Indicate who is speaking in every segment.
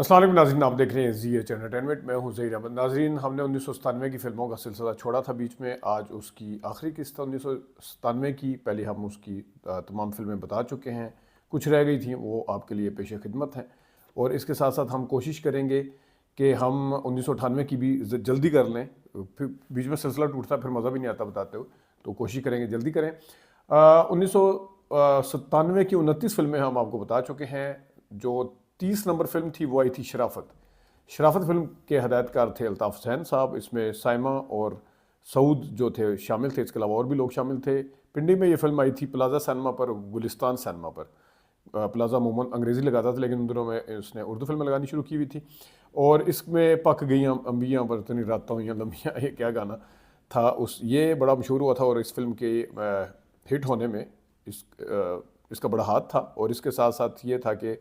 Speaker 1: अस्सलाम वालेकुम नाज़रीन, आप देख रहे हैं जी एच एंटरटेनमेंट। मैं हूं ज़हीर अहमद। नाज़रीन, हमने 1997 की फ़िल्मों का सिलसिला छोड़ा था बीच में। आज उसकी आखिरी किस्त है 1997 की। पहले हम उसकी तमाम फ़िल्में बता चुके हैं, कुछ रह गई थी वो आपके लिए पेश खिदमत हैं। और इसके साथ साथ हम कोशिश करेंगे कि हम 1998 की भी जल्दी कर लें, फिर बीच में सिलसिला टूटता फिर मज़ा भी नहीं आता बताते हुए, तो कोशिश करेंगे जल्दी करें। 1997 की 29 फिल्में हम आपको बता चुके हैं। जो 30 नंबर फिल्म थी वो आई थी शराफत। शराफत फिल्म के हदायतकार थे अल्ताफ़ हुसैन साहब। इसमें साइमा और सऊद जो थे शामिल थे, इसके अलावा और भी लोग शामिल थे। पिंडी में ये फिल्म आई थी प्लाजा सिनेमा पर, गुलिस्तान सिनेमा पर। प्लाजा अमूमन अंग्रेज़ी लगाता था, लेकिन उन दिनों में उसने उर्दू फिल्में लगानी शुरू की हुई थी। और इसमें पक गई अम्बियाँ बरतनी रातों हुई लम्बियाँ, ये क्या गाना था उस, ये बड़ा मशहूर हुआ था। और इस फिल्म के हिट होने में इसका बड़ा हाथ था। और इसके साथ साथ ये था कि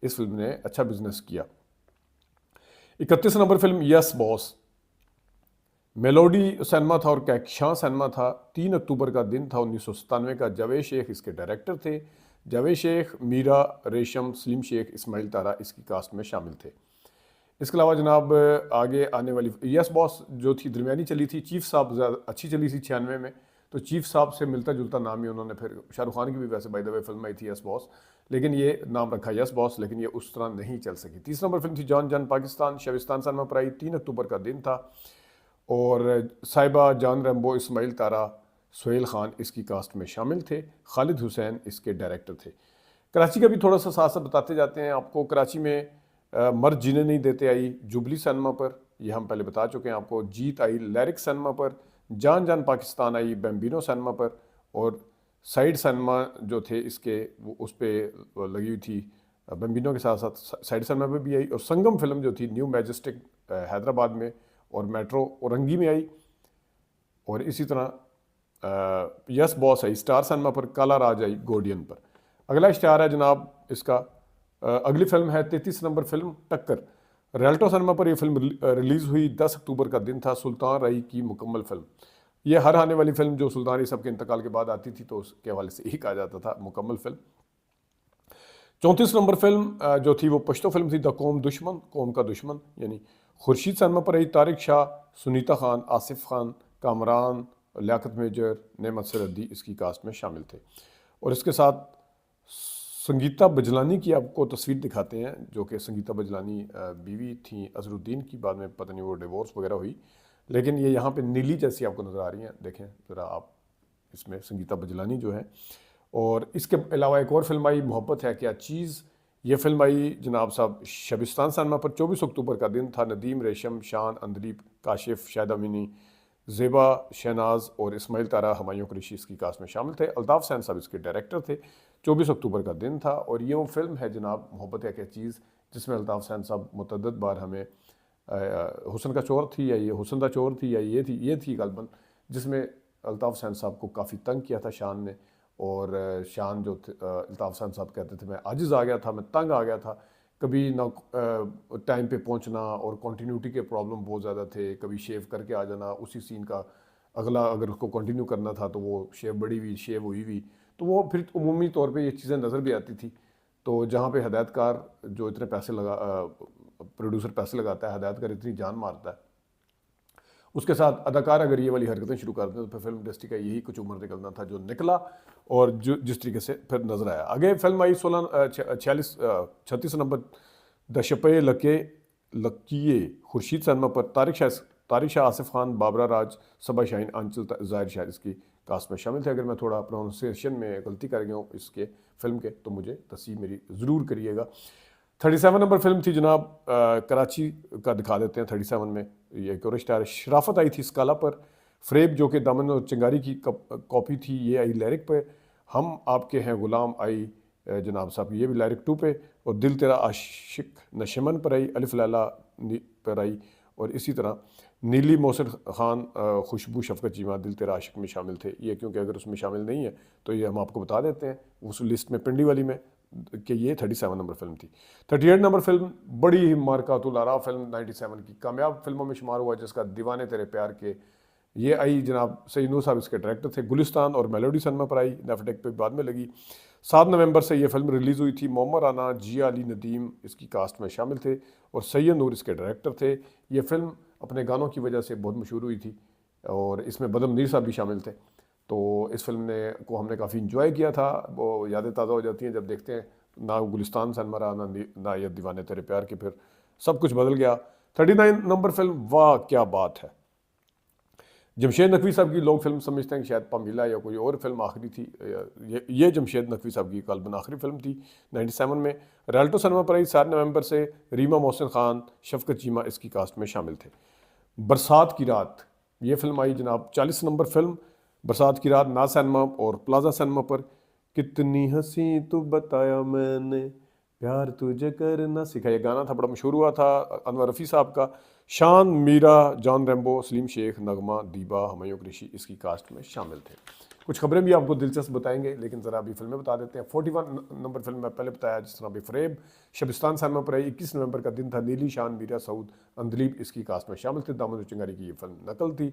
Speaker 1: इस फिल्म ने अच्छा बिजनेस किया। 31 number film yes boss. Melody cinema था और कैकशां सिनेमा था। 3 अक्टूबर का दिन था 1997 का। जावेद शेख इसके डायरेक्टर थे। जावेद शेख, मीरा, रेशम, सलीम शेख, इस्माइल तारा इसकी कास्ट में शामिल थे। इसके अलावा जनाब आगे आने वाली यस बॉस जो थी दरमियानी चली थी। चीफ साहब ज़्यादा अच्छी चली थी 96 में, तो चीफ साहब से मिलता जुलता नाम ही उन्होंने, फिर शाहरुख खान की भी वैसे बाय द वे फिल्म आई थी यस बॉस, लेकिन ये नाम रखा यस बॉस, लेकिन ये उस तरह नहीं चल सकी। 30 नंबर फिल्म थी जान जान पाकिस्तान। शबिस्तान सिनेमा पर आई। 3 अक्टूबर का दिन था। और साहिबा, जान रेम्बो, इस्माइल तारा, सोहेल खान इसकी कास्ट में शामिल थे। खालिद हुसैन इसके डायरेक्टर थे। कराची का भी थोड़ा सा साथ साथ बताते जाते हैं आपको। कराची में मर्द जीने नहीं देते आई जुबली सिनेमा पर, यह हम पहले बता चुके हैं आपको। जीत आई लैरिक सिनेमा पर। जान जान पाकिस्तान आई बैम्बिनो सिनेमा पर। और साइड सिनेमा जो थे इसके वो उस पर लगी हुई थी बैम्बिनो के साथ साथ साइड सिनेमा पर भी आई। और संगम फिल्म जो थी न्यू मैजेस्टिक हैदराबाद में और मेट्रो औरंगी में आई। और इसी तरह यस बॉस आई स्टार सिनेमा पर। काला राज आई गोडियन पर। अगला इश्तिहार है जनाब इसका। अगली फिल्म है 33 नंबर फिल्म टक्कर। रियल्टो सिनेमा पर यह फिल्म रिलीज़ हुई। 10 अक्टूबर का दिन था। सुल्तान रई की मुकम्मल फिल्म। यह हर आने वाली फिल्म जो सुल्तान रई साहब के इंतकाल के बाद आती थी तो उसके हवाले से ही कहा जाता था मुकम्मल फिल्म। 34 नंबर फिल्म जो थी वो पश्तो फिल्म थी द कौम दुश्मन, कौम का दुश्मन, यानी खुर्शीद सिनेमा पर आई। तारिक शाह, सुनीता खान, आसिफ खान, कामरान, लियाकत मेजर, नेमत सरहदी इसकी कास्ट में शामिल थे। और इसके साथ संगीता बजलानी की आपको तस्वीर दिखाते हैं, जो कि संगीता बजलानी बीवी थी अजरुद्दीन की। बाद में पता नहीं वो डिवोर्स वगैरह हुई, लेकिन ये यहाँ पे नीली जैसी आपको नज़र आ रही हैं। देखें ज़रा आप इसमें संगीता बजलानी जो है। और इसके अलावा एक और फिल्म आई मोहब्बत है क्या चीज़। ये फिल्म आई जनाब साहब शबिस्तान सिनेमा पर। 24 अक्टूबर का दिन था। नदीम, रेशम, शान, अंदलीब, काशिफ, शाहिद अमीनी, ज़ेबा, शहनाज और इस्माइल तारा हमायूं कुरैशी इसकी कास्ट में शामिल थे। अल्ताफ़ हुसैन साहब इसके डायरेक्टर थे। 24 अक्टूबर का दिन था। और ये वो फिल्म है जनाब मोहब्बत है क्या चीज़, जिसमें अल्ताफ़ हुसैन साहब मुतअद्दिद बार हमें हुसन का चोर थी या ये हुसन का चोर थी या ये थी गलबन, जिसमें अल्ताफ़ हुसैन साहब को काफ़ी तंग किया था शान ने। और शान जो अल्ताफ़ हुसैन साहब कहते थे मैं आजिज़ आ गया था, मैं तंग आ गया था। कभी ना टाइम पे पहुंचना और कंटिन्यूटी के प्रॉब्लम बहुत ज़्यादा थे। कभी शेव करके आ जाना, उसी सीन का अगला अगर उसको कंटिन्यू करना था तो वो शेव बड़ी हुई, शेव हुई हुई, तो वो फिर उमूमी तौर पे ये चीज़ें नज़र भी आती थी। तो जहाँ पे हदायतकार जो इतने पैसे लगा, प्रोड्यूसर पैसे लगाता है, हदायतकार इतनी जान मारता है, उसके साथ अदाकार अगर ये वाली हरकतें शुरू कर दें तो फिर फिल्म इंडस्ट्री का यही कुछ उम्र निकलना था जो निकला। और जो जिस तरीके से फिर नजर आया। आगे फिल्म आई 36 नंबर द शपे लके लकिए खुर्शीद सिनेमा पर। तारिक शाह, आसिफ खान, बाबरा राज, सबा शाहीन, आंचल ज़ाहिर शाह इसकी कास्ट में शामिल थे। अगर मैं थोड़ा प्रोनाउंसिएशन में गलती कर गया हूँ इसके फिल्म के तो मुझे तस्वीर मेरी ज़रूर करिएगा। 37 नंबर फिल्म थी जनाब कराची का दिखा देते हैं। 37 में ये एक और स्टार शराफत आई थी स्काला पर। फ्रेब जो कि दामन और चिंगारी की कॉपी थी ये आई लैरिक पे। हम आपके हैं गुलाम आई जनाब साहब ये भी लैरिक 2 पे। और दिल तेरा आशिक नशमन पर आई। अलिफ लैला पर आई। और इसी तरह नीली मोहसिन खान, खुशबू, शफकत चीमा दिल तेरा आशिक में शामिल थे। ये क्योंकि अगर उसमें शामिल नहीं है तो ये हम आपको बता देते हैं उस लिस्ट में पिंडी वाली में कि ये 37 नंबर फिल्म थी। 38 नंबर फिल्म बड़ी ही मार्कातुल आरा फिल्म 97 की कामयाब फिल्मों में शुमार हुआ जिसका दीवाने तेरे प्यार के। ये आई जनाब सईद नूर साहब इसके डायरेक्टर थे। गुलिस्तान और मेलोडी सिनेमा पर आई। नेफटेक पे बाद में लगी। 7 नवंबर से ये फिल्म रिलीज़ हुई थी। मोहम्मद राना, जिया अली नदीम इसकी कास्ट में शामिल थे और सैयद नूर इसके डायरेक्टर थे। ये फिल्म अपने गानों की वजह से बहुत मशहूर हुई थी और इसमें बदम मीर साहब भी शामिल थे। तो इस फिल्म ने को हमने काफ़ी इंजॉय किया था। वो यादें ताज़ा हो जाती हैं जब देखते हैं, ना गुलिस्तान सिनेमा रहा, ना ये दीवाने तेरे प्यार के, फिर सब कुछ बदल गया। 39 नंबर फिल्म, वाह क्या बात है। जमशेद नकवी साहब की लोग फिल्म समझते हैं कि शायद पामीला या कोई और फिल्म आखिरी थी। ये जमशेद नकवी साहब की गालबन आखिरी फिल्म थी 97 में। रियल्टो सिनेमा पर आई 7 नवंबर से। रीमा मोहसिन खान, शफकत चीमा इसकी कास्ट में शामिल थे। बरसात की रात, ये फिल्म आई जनाब 40 नंबर फिल्म। बरसात की रात नाज सिनेमा और प्लाजा सिनेमा पर। कितनी हंसी तू बताया मैंने, प्यार तुझे करना सीखा, ये गाना था, बड़ा मशहूर हुआ था अनवर रफ़ी साहब का। शान, मीरा, जॉन रैम्बो, सलीम शेख, नगमा, दीबा, हुमायूं कुरैशी इसकी कास्ट में शामिल थे। कुछ खबरें भी आपको दिलचस्प बताएंगे, लेकिन ज़रा अभी फिल्में बता देते हैं। 41 नंबर फिल्म मैं पहले बताया, जिस तरह बेफरेब शबिस्तान सिनेमा पर आई। 21 नवंबर का दिन था। नीली, शान, मीरा, सऊद, अंदलीब इसकी कास्ट में शामिल थे। दामन चिंगारी की ये फिल्म नकल थी।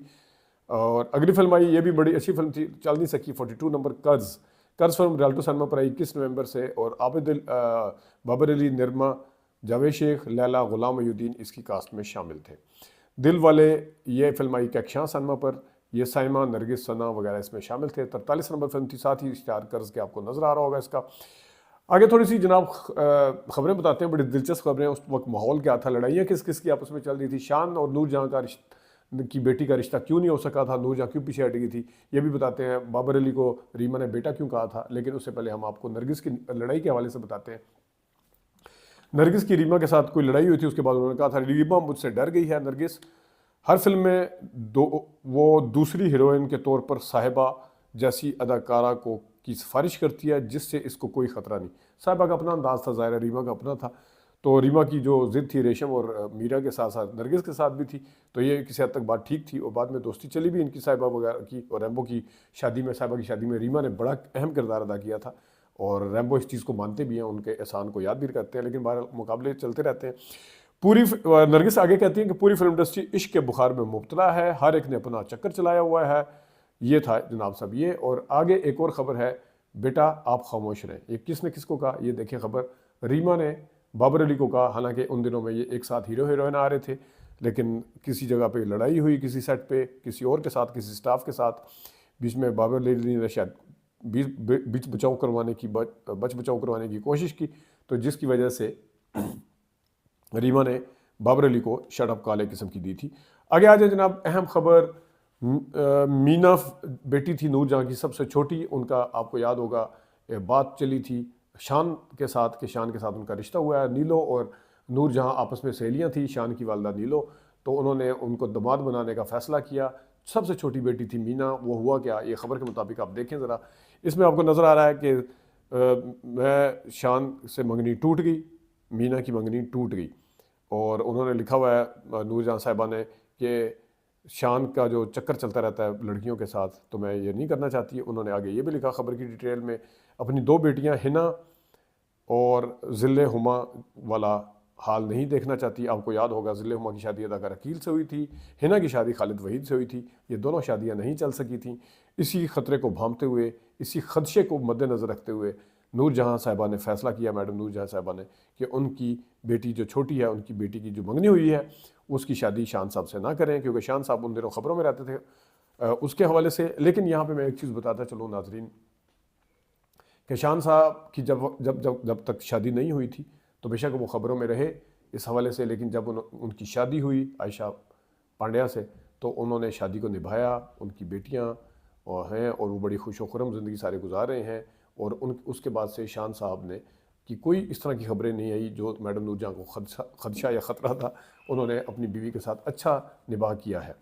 Speaker 1: और अगली फिल्म आई, ये भी बड़ी अच्छी फिल्म थी, चल नहीं सकी। 42 नंबर कर्ज। कर्ज फिल्म रियल्टो सिनेमा पर आई 21 नवंबर से और बाबर अली, निर्मा, जावेद शेख, लैला, गुलाम मयूद्दीन इसकी कास्ट में शामिल थे। दिल वाले, ये फिल्म आई कैक्शां सिनेमा पर। ये साइमा, नरगिस, सना वगैरह इसमें शामिल थे। 43 नंबर फिल्म थी। साथ ही इश्तिहार कर्ज के आपको नजर आ रहा होगा इसका। आगे थोड़ी सी जनाब खबरें बताते हैं, बड़ी दिलचस्प खबरें। उस वक्त माहौल क्या था, लड़ाइयाँ किस किस की आपस में चल रही थी, शान और नूरजहां की बेटी का रिश्ता क्यों नहीं हो सका था, नूरजहां क्यों पीछे हट गई थी, ये भी बताते हैं। बाबर अली को रीमा ने बेटा क्यों कहा था। लेकिन उससे पहले हम आपको नरगिस की लड़ाई के हवाले से बताते हैं। नरगिस की रीमा के साथ कोई लड़ाई हुई थी, उसके बाद उन्होंने कहा था रीमा मुझसे डर गई है। नरगिस हर फिल्म में वो दूसरी हीरोइन के तौर पर साहिबा जैसी अदाकारा को की सिफारिश करती है, जिससे इसको कोई ख़तरा नहीं। साहिबा का अपना अंदाज था, ज़ाहिर रीमा का अपना था। तो रीमा की जो ज़िद थी रेशम और मीरा के साथ साथ नरगिस के साथ भी थी, तो ये किसी हद तक बात ठीक थी। और बाद में दोस्ती चली भी इनकी साहिबा वगैरह की। और रैम्बो की शादी में, साहिबा की शादी में रीमा ने बड़ा अहम किरदार अदा किया था और रैम्बो इस चीज़ को मानते भी हैं, उनके एहसान को याद भी करते हैं। लेकिन बाहर मुकाबले चलते रहते हैं। पूरी नरगिस आगे कहती हैं कि पूरी फिल्म इंडस्ट्री इश्क के बुखार में मुब्तला है, हर एक ने अपना चक्कर चलाया हुआ है। ये था जनाब साहब ये। और आगे एक और ख़बर है, बेटा आप खामोश रहें। ये किसने किसको कहा, ये देखिए खबर। रीमा ने बाबर अली को कहा, हालांकि उन दिनों में ये एक साथ हीरो हीरोइन आ रहे थे, लेकिन किसी जगह पे लड़ाई हुई, किसी सेट पे किसी और के साथ, किसी स्टाफ के साथ। बीच में बाबर अली ने शायद बीच बचाव करवाने की बच बचाव करवाने की कोशिश की, तो जिसकी वजह से रीमा ने बाबर अली को शट अप कॉल एक किस्म की दी थी। आगे आ जाए जनाब, अहम खबर। मीना बेटी थी नूरजहां की सबसे छोटी, उनका आपको याद होगा बात चली थी शान के साथ कि शान के साथ उनका रिश्ता हुआ है। नीलो और नूरजहां आपस में सहेलियां थी, शान की वालदा नीलो, तो उन्होंने उनको दामाद बनाने का फ़ैसला किया। सबसे छोटी बेटी थी मीना। वो हुआ क्या, ये ख़बर के मुताबिक आप देखें ज़रा। इसमें आपको नज़र आ रहा है कि मैं शान से मंगनी टूट गई, मीना की मंगनी टूट गई। और उन्होंने लिखा हुआ है नूरजहां साहिबा ने कि शान का जो चक्कर चलता रहता है लड़कियों के साथ, तो मैं ये नहीं करना चाहती। उन्होंने आगे ये भी लिखा खबर की डिटेल में, अपनी 2 बेटियां हिना और ज़िल्ले हुमा वाला हाल नहीं देखना चाहती। आपको याद होगा ज़िल्ले हुमा की शादी अदाकार अकील से हुई थी, हिना की शादी खालिद वहीद से हुई थी। ये दोनों शादियां नहीं चल सकी थीं। इसी ख़तरे को भांपते हुए, इसी खदशे को मद्देनज़र रखते हुए नूरजहां साहिबा ने फ़ैसला किया, मैडम नूरजहां साहिबा ने, कि उनकी बेटी जो छोटी है, उनकी बेटी की जो मंगनी हुई है, उसकी शादी शान साहब से ना करें, क्योंकि शान साहब उन दिनों ख़बरों में रहते थे उसके हवाले से। लेकिन यहाँ पे मैं एक चीज़ बताता चलूँ नाजरीन, कि शान साहब की जब तक शादी नहीं हुई थी, तो बेशक वो ख़बरों में रहे इस हवाले से। लेकिन जब उनकी शादी हुई आयशा पांड्या से, तो उन्होंने शादी को निभाया। उनकी बेटियाँ हैं और वो बड़ी खुश व खुर्रम ज़िंदगी सारे गुजार रहे हैं। और उसके बाद से शान साहब ने कि कोई इस तरह की खबरें नहीं आई जो मैडम नूरजहां को खदशा या ख़तरा था। उन्होंने अपनी बीवी के साथ अच्छा निभाह किया है।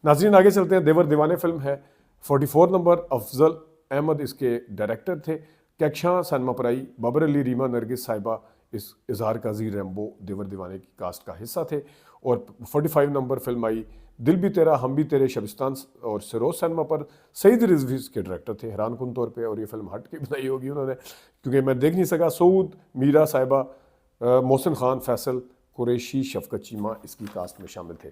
Speaker 1: नाज़रीन आगे चलते हैं। देवर दीवाने फिल्म है। 44 नंबर, अफजल अहमद इसके डायरेक्टर थे। कैक्शां सिनेमा पर आई। बाबर अली, रीमा, नरगिस साहिबा इस इजहार काजी, रैम्बो, देवर दीवाने की कास्ट का हिस्सा थे। और 45 नंबर फिल्म आई दिल भी तेरा हम भी तेरे, शबिस्तान और सिरोज सिनेमा पर। सईद रिजवी के डायरेक्टर थे हैरान कुन तौर पे, और ये फिल्म हट के बनाई होगी उन्होंने, क्योंकि मैं देख नहीं सका। सऊद, मीरा साहिबा, मोहसिन खान, फैसल कुरैशी, शफकत चीमा इसकी कास्ट में शामिल थे।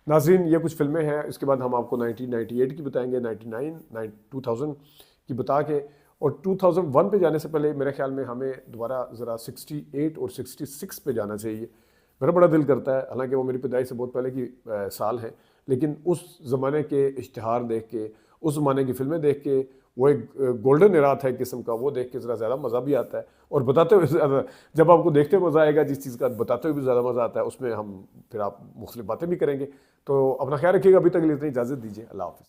Speaker 1: नाजरीन ये कुछ फिल्में हैं। इसके बाद हम आपको 1998 की बताएंगे, 2000 की बता के, और 2001 पे जाने से पहले मेरे ख्याल में हमें दोबारा ज़रा 68 और 66 पे जाना चाहिए। मेरा बड़ा दिल करता है, हालांकि वो मेरी पैदाइश से बहुत पहले की साल है, लेकिन उस ज़माने के इश्तिहार देख के, उस ज़माने की फ़िल्में देख के, वो एक गोल्डन एरा था एक किस्म का, वो देख के ज़रा ज़्यादा मज़ा भी आता है और बताते हुए ज़्यादा, जब आपको देखते हुए मज़ा आएगा जिस चीज़ का, बताते हुए भी ज़्यादा मज़ा आता है, उसमें हम फिर आप मुख्तलिफ बातें भी करेंगे। तो अपना ख्याल रखिएगा, अभी तक के लिए इतनी इजाज़त दीजिए, अल्लाह हाफ़िज़।